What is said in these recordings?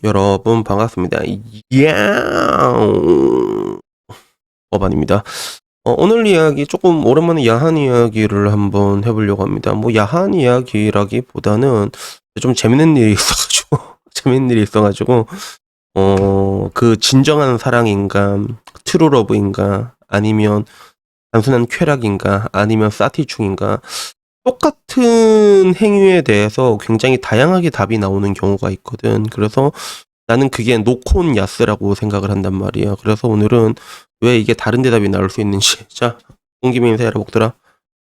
여러분 반갑습니다. 야옹 어반입니다. 오늘 이야기 조금 오랜만에 야한 이야기를 한번 해 보려고 합니다. 뭐 야한 이야기라기보다는 좀 재밌는 일이 있어 가지고 재밌는 일이 있어 가지고 그 진정한 사랑인가 트루 러브인가 아니면 단순한 쾌락인가 아니면 사티충인가 똑같은 행위에 대해서 굉장히 다양하게 답이 나오는 경우가 있거든. 그래서 나는 그게 노콘 야스라고 생각을 한단 말이야. 그래서 오늘은 왜 이게 다른 대답이 나올 수 있는지. 자, 온 김에 인사해라, 복들아.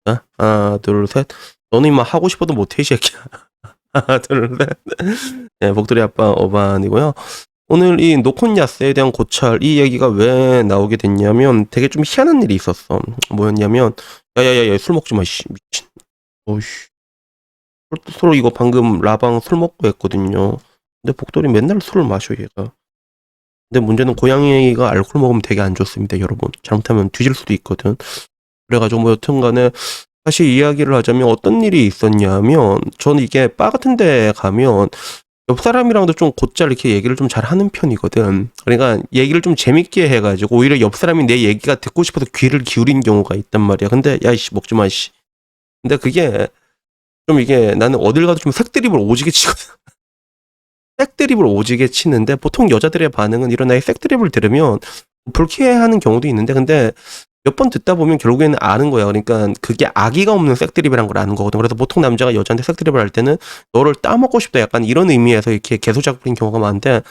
자, 하나, 둘, 셋. 너는 임마 하고 싶어도 못해, 이 새끼야. 하나, 둘, 셋. 네, 복들이 아빠 어반이고요. 오늘 이 노콘 야스에 대한 고찰, 이 얘기가 왜 나오게 됐냐면 되게 좀 희한한 일이 있었어. 뭐였냐면, 야야야야, 술 먹지 마, 씨. 미친. 어이씨. 서로 이거 방금 라방 술 먹고 했거든요. 근데 복돌이 맨날 술을 마셔, 얘가. 근데 문제는 고양이가 알코올 먹으면 되게 안 좋습니다, 여러분. 잘못하면 뒤질 수도 있거든. 그래가지고 뭐 여튼 간에 사실 이야기를 하자면 어떤 일이 있었냐면 저는 이게 바 같은 데 가면 옆 사람이랑도 좀 곧잘 이렇게 얘기를 좀 잘 하는 편이거든. 그러니까 얘기를 좀 재밌게 해가지고 오히려 옆 사람이 내 얘기가 듣고 싶어서 귀를 기울인 경우가 있단 말이야. 근데 야이씨 먹지 마, 씨. 근데 그게 좀 이게 나는 어딜 가도 좀 색드립을 오지게 치거든. 색드립을 오지게 치는데 보통 여자들의 반응은 이런 나의 색드립을 들으면 불쾌해하는 경우도 있는데 근데 몇 번 듣다 보면 결국에는 아는 거야. 그러니까 그게 악의가 없는 색드립이란 걸 아는 거거든. 그래서 보통 남자가 여자한테 색드립을 할 때는 너를 따먹고 싶다 약간 이런 의미에서 이렇게 개소작 부린 경우가 많은데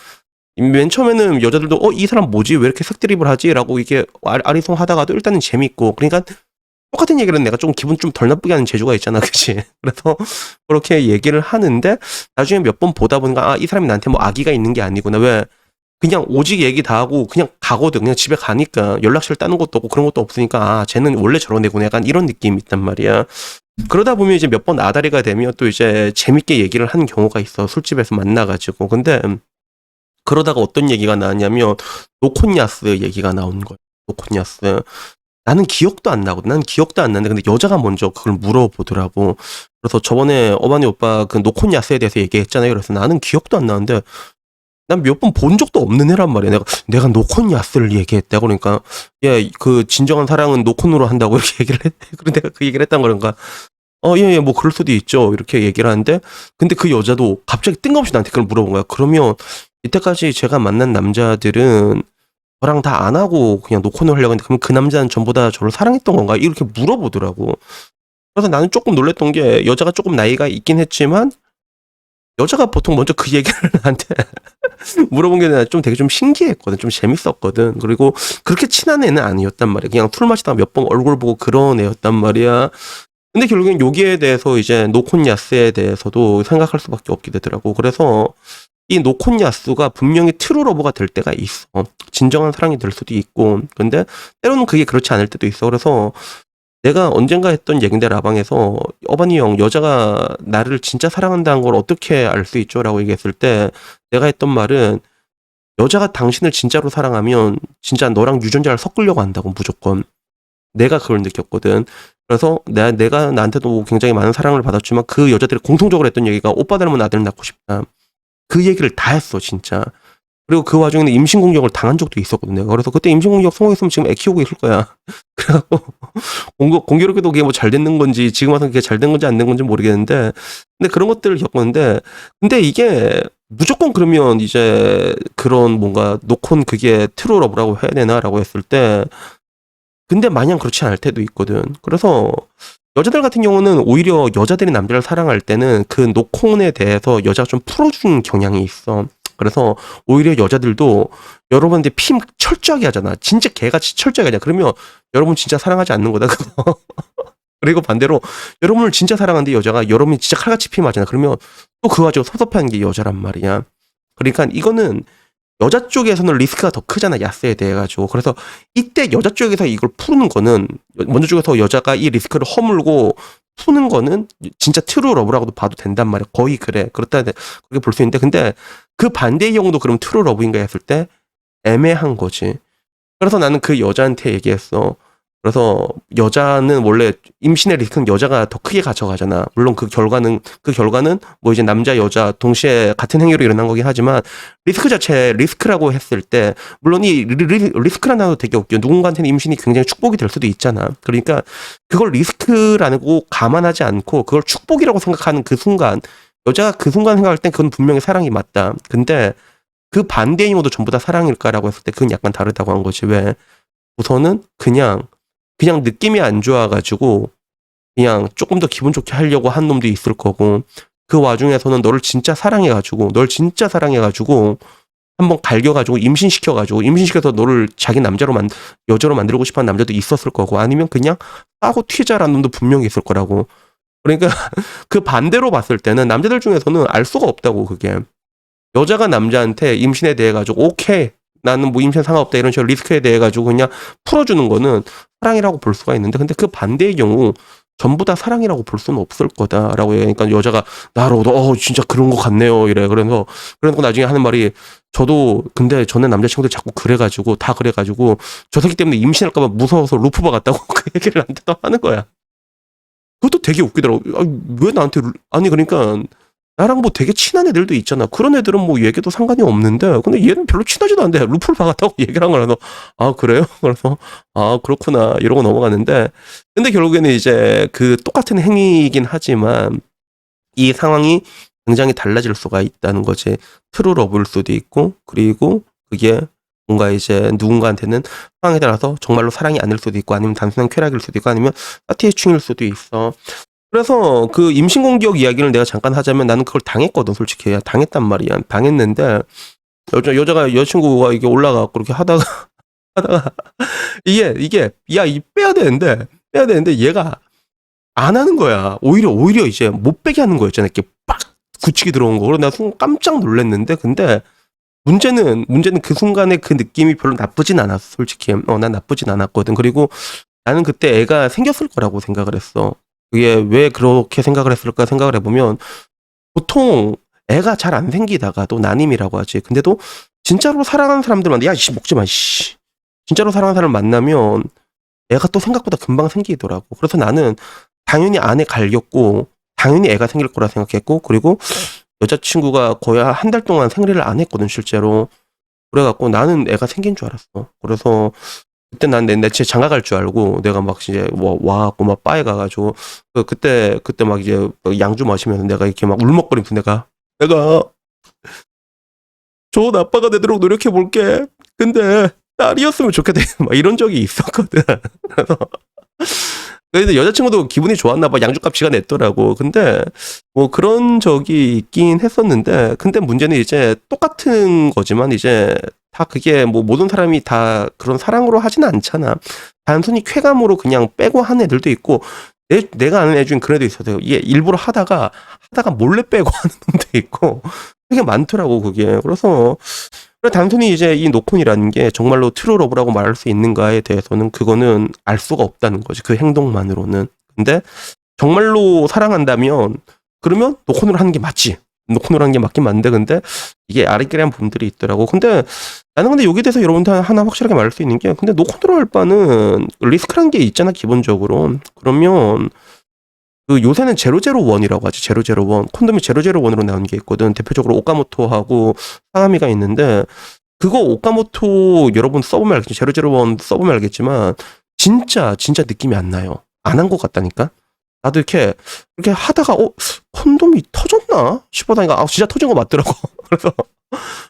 맨 처음에는 여자들도 이 사람 뭐지 왜 이렇게 색드립을 하지 라고 이게 아리송하다가도 일단은 재밌고 그러니까 똑같은 얘기를 내가 좀 기분 좀 덜 나쁘게 하는 재주가 있잖아, 그치? 그래서 그렇게 얘기를 하는데 나중에 몇 번 보다 보니까 이 사람이 나한테 뭐 악의가 있는 게 아니구나. 왜? 그냥 오직 얘기 다 하고 그냥 가거든. 그냥 집에 가니까 연락처를 따는 것도 없고 그런 것도 없으니까 쟤는 원래 저런 애구나. 약간 이런 느낌이 있단 말이야. 그러다 보면 이제 몇 번 아다리가 되면 또 이제 재밌게 얘기를 하는 경우가 있어. 술집에서 만나가지고. 근데 그러다가 어떤 얘기가 나왔냐면 노콘야스 얘기가 나온 거야. 노콘야스. 나는 기억도 안 나거든. 난 기억도 안 나는데 근데 여자가 먼저 그걸 물어보더라고. 그래서 저번에 어바니 오빠 그 노콘 야스에 대해서 얘기했잖아요. 그래서 나는 기억도 안 나는데 난 몇 번 본 적도 없는 애란 말이야. 내가 노콘 야스를 얘기했다. 그러니까 그 진정한 사랑은 노콘으로 한다고 이렇게 얘기를 했대. 그런데 내가 그 얘기를 했단 거니까 예, 뭐 그럴 수도 있죠. 이렇게 얘기를 하는데 근데 그 여자도 갑자기 뜬금없이 나한테 그걸 물어본 거야. 그러면 이때까지 제가 만난 남자들은 저랑 다 안 하고 그냥 노콘을 하려고 했는데 그러면 그 남자는 전부 다 저를 사랑했던 건가? 이렇게 물어보더라고. 그래서 나는 조금 놀랬던 게 여자가 조금 나이가 있긴 했지만 여자가 보통 먼저 그 얘기를 나한테 물어본 게 좀 되게 좀 신기했거든. 좀 재밌었거든. 그리고 그렇게 친한 애는 아니었단 말이야. 그냥 술 마시다가 몇 번 얼굴 보고 그런 애였단 말이야. 근데 결국엔 여기에 대해서 이제 노콘 야스에 대해서도 생각할 수밖에 없게 되더라고. 그래서 이 노콘 야스가 분명히 트루 러브가 될 때가 있어. 진정한 사랑이 될 수도 있고 근데 때로는 그게 그렇지 않을 때도 있어. 그래서 내가 언젠가 했던 얘긴데 라방에서 어바니 형 여자가 나를 진짜 사랑한다는 걸 어떻게 알 수 있죠? 라고 얘기했을 때 내가 했던 말은 여자가 당신을 진짜로 사랑하면 진짜 너랑 유전자를 섞으려고 한다고 무조건. 내가 그걸 느꼈거든. 그래서 내가 나한테도 굉장히 많은 사랑을 받았지만 그 여자들이 공통적으로 했던 얘기가 오빠 닮은 아들 낳고 싶다. 그 얘기를 다 했어 진짜. 그리고 그 와중에는 임신 공격을 당한 적도 있었거든요. 그래서 그때 임신 공격 성공했으면 지금 애 키우고 있을 거야. 그래갖고 공교롭게도 그게 뭐 잘 됐는 건지 지금 와서 그게 잘 된 건지 안 된 건지 모르겠는데 근데 그런 것들을 겪었는데 근데 이게 무조건 그러면 이제 그런 뭔가 노콘 그게 트루 러브라고 해야 되나라고 했을 때 근데 마냥 그렇지 않을 때도 있거든. 그래서 여자들 같은 경우는 오히려 여자들이 남자를 사랑할 때는 그 노콘에 대해서 여자가 좀 풀어주는 경향이 있어. 그래서 오히려 여자들도 여러분한테 피 철저하게 하잖아. 진짜 개같이 철저하게 하잖아. 그러면 여러분 진짜 사랑하지 않는 거다 그거. 그리고 반대로 여러분을 진짜 사랑하는데 여자가 여러분이 진짜 칼같이 피 맞잖아. 그러면 또 그거 가지고 섭섭해하는 게 여자란 말이야. 그러니까 이거는 여자 쪽에서는 리스크가 더 크잖아. 야스에 대해 가지고. 그래서 이때 여자 쪽에서 이걸 푸는 거는 먼저 쪽에서 여자가 이 리스크를 허물고 푸는 거는 진짜 트루 러브라고도 봐도 된단 말이야. 거의 그래. 그렇다 그렇게 볼 수 있는데 근데 그 반대의 경우도 그럼 트루 러브인가 했을 때 애매한 거지. 그래서 나는 그 여자한테 얘기했어. 그래서 여자는 원래 임신의 리스크는 여자가 더 크게 가져가잖아. 물론 그 결과는 뭐 이제 남자 여자 동시에 같은 행위로 일어난 거긴 하지만 리스크 자체 리스크라고 했을 때 물론 이 리스크라는 단어도 되게 웃겨. 누군가한테는 임신이 굉장히 축복이 될 수도 있잖아. 그러니까 그걸 리스크라고 감안하지 않고 그걸 축복이라고 생각하는 그 순간 여자가 그 순간 생각할 땐 그건 분명히 사랑이 맞다. 근데 그 반대인 것도 전부 다 사랑일까라고 했을 때 그건 약간 다르다고 한 거지. 왜? 우선은 그냥 느낌이 안 좋아가지고 그냥 조금 더 기분 좋게 하려고 한 놈도 있을 거고 그 와중에서는 널 진짜 사랑해가지고 한번 갈겨가지고 임신시켜서 너를 자기 여자로 만들고 싶어하는 남자도 있었을 거고 아니면 그냥 싸고 튀자라는 놈도 분명히 있을 거라고. 그러니까 그 반대로 봤을 때는 남자들 중에서는 알 수가 없다고. 그게 여자가 남자한테 임신에 대해 가지고 오케이 나는 뭐 임신 상관없다 이런 식으로 리스크에 대해 가지고 그냥 풀어주는 거는 사랑이라고 볼 수가 있는데 근데 그 반대의 경우 전부 다 사랑이라고 볼 수는 없을 거다라고 해요. 그러니까 여자가 나로도 진짜 그런 것 같네요 이래. 그래서 나중에 하는 말이 저도 근데 저는 남자친구들 자꾸 그래가지고 저 새끼 때문에 임신할까봐 무서워서 루프바 갔다고 그 얘기를 나한테 또 하는 거야. 그것도 되게 웃기더라고. 왜 나한테 그러니까 나랑 뭐 되게 친한 애들도 있잖아. 그런 애들은 뭐 얘기도 상관이 없는데 근데 얘는 별로 친하지도 않은데 루프를 박았다고 얘기를 한 거라서 그래요? 그래서 그렇구나 이러고 넘어갔는데 근데 결국에는 이제 그 똑같은 행위이긴 하지만 이 상황이 굉장히 달라질 수가 있다는 거지. 트루 러브일 수도 있고 그리고 그게 뭔가 이제 누군가한테는 상황에 따라서 정말로 사랑이 아닐 수도 있고 아니면 단순한 쾌락일 수도 있고 아니면 파티해충일 수도 있어. 그래서 그 임신공격 이야기를 내가 잠깐 하자면 나는 그걸 당했거든. 솔직히 당했단 말이야. 당했는데 여자친구가 이게 올라가고 그렇게 하다가 이게 이 빼야 되는데 얘가 안 하는 거야. 오히려 이제 못 빼게 하는 거였잖아. 이렇게 빡 굳히게 들어온 거. 그래서 나 순간 깜짝 놀랐는데 근데 문제는 그 순간에 그 느낌이 별로 나쁘진 않았어. 솔직히 난 나쁘진 않았거든. 그리고 나는 그때 애가 생겼을 거라고 생각을 했어. 그게 왜 그렇게 생각을 했을까 생각을 해보면 보통 애가 잘 안 생기다가도 난임이라고 하지. 근데도 진짜로 사랑하는 사람들만 야씨 먹지 마 씨. 진짜로 사랑하는 사람을 만나면 애가 또 생각보다 금방 생기더라고. 그래서 나는 당연히 안에 갈겼고 당연히 애가 생길 거라 생각했고 그리고 여자친구가 거의 한 달 동안 생리를 안 했거든 실제로. 그래갖고 나는 애가 생긴 줄 알았어. 그래서 그때 난 내 진짜 장가 갈 줄 알고 내가 막 이제 와갖고 막 바에 가가지고 그때 막 이제 양주 마시면서 내가 이렇게 막 울먹거리면서 내가 좋은 아빠가 되도록 노력해 볼게. 근데 딸이었으면 좋겠다. 막 이런 적이 있었거든. 그래서 여자친구도 기분이 좋았나 봐. 양주값 지가 냈더라고. 근데 뭐 그런 적이 있긴 했었는데 근데 문제는 이제 똑같은 거지만 이제 다 그게 뭐 모든 사람이 다 그런 사랑으로 하지는 않잖아. 단순히 쾌감으로 그냥 빼고 하는 애들도 있고 내가 아는 애 중에 그런 애도 있어요. 얘 일부러 하다가 몰래 빼고 하는 놈도 있고 되게 많더라고 그게. 그래서 단순히 이제 이 노콘이라는 게 정말로 트루 러브라고 말할 수 있는가에 대해서는 그거는 알 수가 없다는 거지. 그 행동만으로는. 근데 정말로 사랑한다면 그러면 노콘으로 하는 게 맞지. 노콘으로 하는 게 맞긴 맞는데 근데 이게 아리까리한 부분들이 있더라고. 근데 나는 근데 여기에 대해서 여러분들 하나 확실하게 말할 수 있는 게 근데 노콘으로 할 바는 리스크란 게 있잖아 기본적으로. 그러면 그 요새는 001이라고 하지. 001 콘돔이 001으로 나오는 게 있거든. 대표적으로 오카모토하고 사가미가 있는데 그거 오카모토 여러분 써보면 알겠지. 001 써보면 알겠지만 진짜 느낌이 안 나요. 안 한 것 같다니까. 나도 이렇게 하다가 콘돔이 터졌나 싶어다니까 진짜 터진 거 맞더라고. 그래서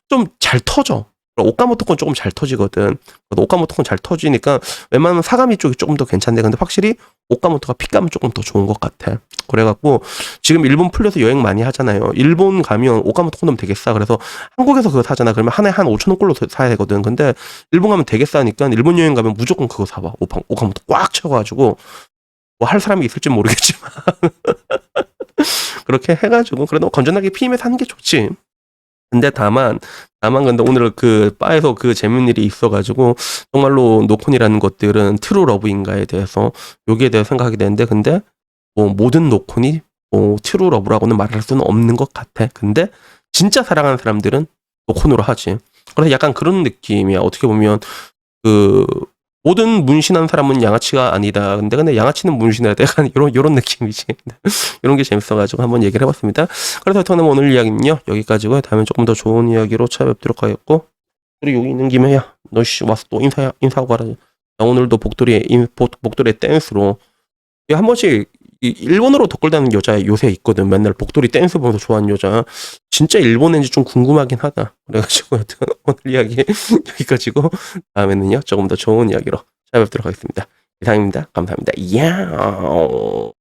좀 잘 터져. 오카모토 건 조금 잘 터지거든. 오카모토 건 잘 터지니까 웬만하면 사가미 쪽이 조금 더 괜찮네. 근데 확실히 오카모토가 핏감은 조금 더 좋은 것 같아. 그래갖고 지금 일본 풀려서 여행 많이 하잖아요. 일본 가면 오카모토 콘돔 되게 싸. 그래서 한국에서 그거 사잖아. 그러면 한 해 한 5,000원꼴로 사야 되거든. 근데 일본 가면 되게 싸니까 일본 여행 가면 무조건 그거 사봐. 오카모토 꽉 채워가지고 뭐 할 사람이 있을지 모르겠지만 그렇게 해가지고 그래도 건전하게 피임해서 하는 게 좋지. 근데 다만 근데 오늘 그 바에서 그 재밌는 일이 있어가지고 정말로 노콘이라는 것들은 트루 러브인가에 대해서 여기에 대해서 생각하게 되는데 근데 뭐 모든 노콘이 뭐 트루 러브라고는 말할 수는 없는 것 같아. 근데 진짜 사랑하는 사람들은 노콘으로 하지. 그래서 약간 그런 느낌이야. 어떻게 보면 그 모든 문신한 사람은 양아치가 아니다. 근데 양아치는 문신해야 돼. 약간 요런 느낌이지. 이런 게 재밌어가지고 한번 얘기를 해봤습니다. 그래서 하여튼 오늘 이야기는요, 여기까지고요. 다음에 조금 더 좋은 이야기로 찾아뵙도록 하겠고, 그리고 여기 있는 김에, 야, 너 씨, 와서 또 인사하고 가라. 나 오늘도 복돌이의 댄스로, 한 번씩, 일본어로 덧글 다는 여자 요새 있거든. 맨날 복돌이 댄스 보면서 좋아하는 여자. 진짜 일본인지 좀 궁금하긴 하다. 그래가지고, 하여튼 오늘 이야기 여기까지고, 다음에는요, 조금 더 좋은 이야기로 찾아뵙도록 하겠습니다. 이상입니다. 감사합니다. 야